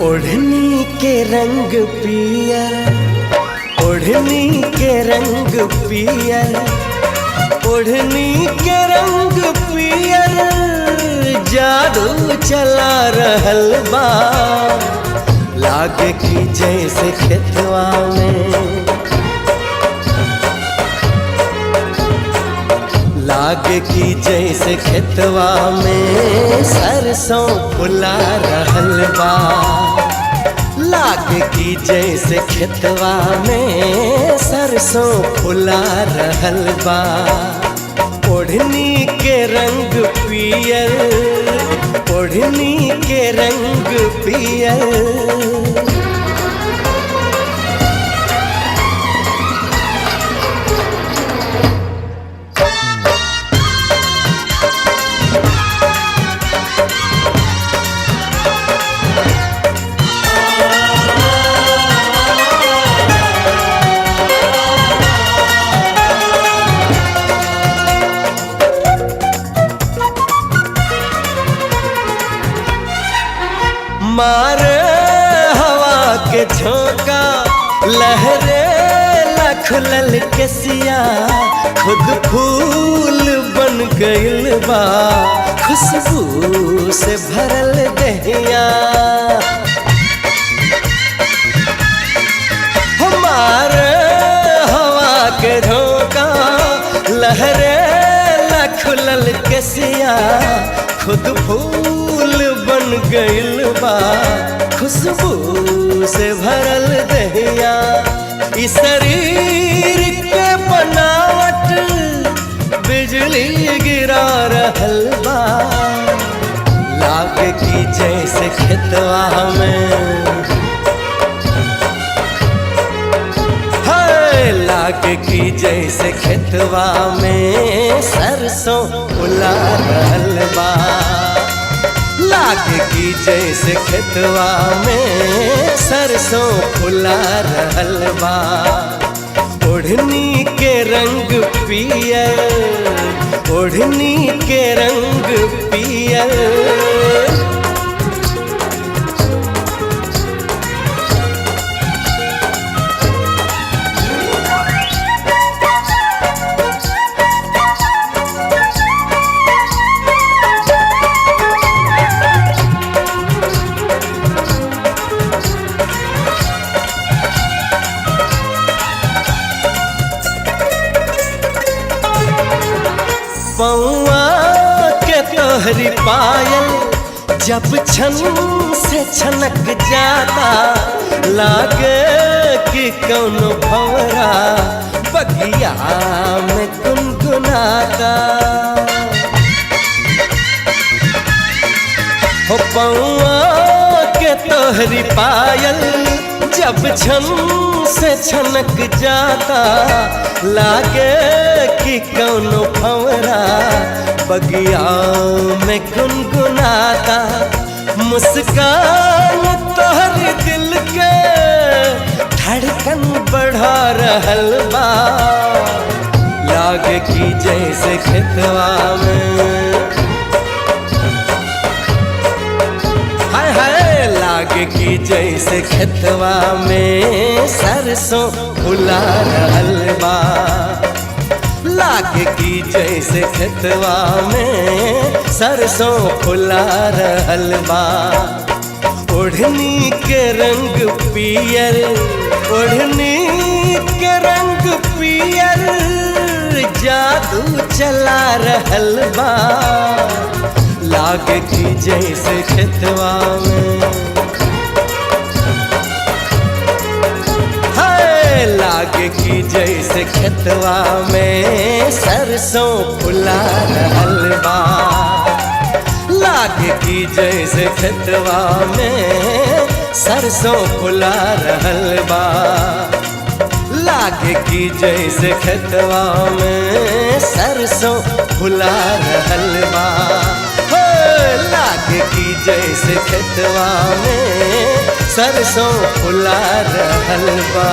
ओढ़नी के रंग पियर, ओढ़नी के रंग पियर, ओढ़नी के रंग पियर, जादू चला रहल बा। लागे की जैसे खेतवा में, लागे की जैसे खेतवा में सरसों फुला रहल बा। लागे की जैसे खेतवा में सरसों फुला रहल बा। ओढ़नी के रंग पियर, ओढ़नी के रंग पियर। मारे हवा के झोंका, लहरे लखलल केसिया, खुद फूल बन गइल बा, खुशबू से भरल दहिया। हमारे हवा के झोंका, लहरे लखलल केसिया, खुद फूल बन गइल बा, खुशबू से भरल दहिया। इस शरीर के बनावट बिजली गिरा रहल बा। लागे की जैसे खेतवा में, हाय लागे की जैसे खेतवा में सरसों फुला रहल बा। लागे की जैसे खेतवा में सरसों फुला रहल बा। ओढ़नी के रंग पियर, ओढ़नी के रंग पियर। पौआ के तोहरी पायल जब छन से छनक जाता, लागे कि कौनो भंवरा बगिया में गुनगुनाता। हो पौआ के तोहरी पायल जब छन से छनक जाता, लागे कि कौनो भंवरा बगिया में गुनगुनाता। मुस्कान तोहर दिल के धड़कन बढ़ा रहल बा। लागे कि जैसे खेतवा में, हाय हाय लागे कि जैसे खेतवा में सरसों फुला रहल बा। लागे की जैसे खेतवा में सरसों फुला रहल बा। ओढ़नी के रंग पियर, ओढ़नी के रंग पियर, जादू चला रहल बा। लागे की जैसे खेतवा में, लागे की जैसे खेतवा में सरसों फुला रहल बा। लागे की जैसे खेतवा में सरसों फुला रहल बा। लागे की जैसे खेतवा में सरसों फुला रहल बा। हो लागे की जैसे खेतवा में सरसों फुला रहल बा।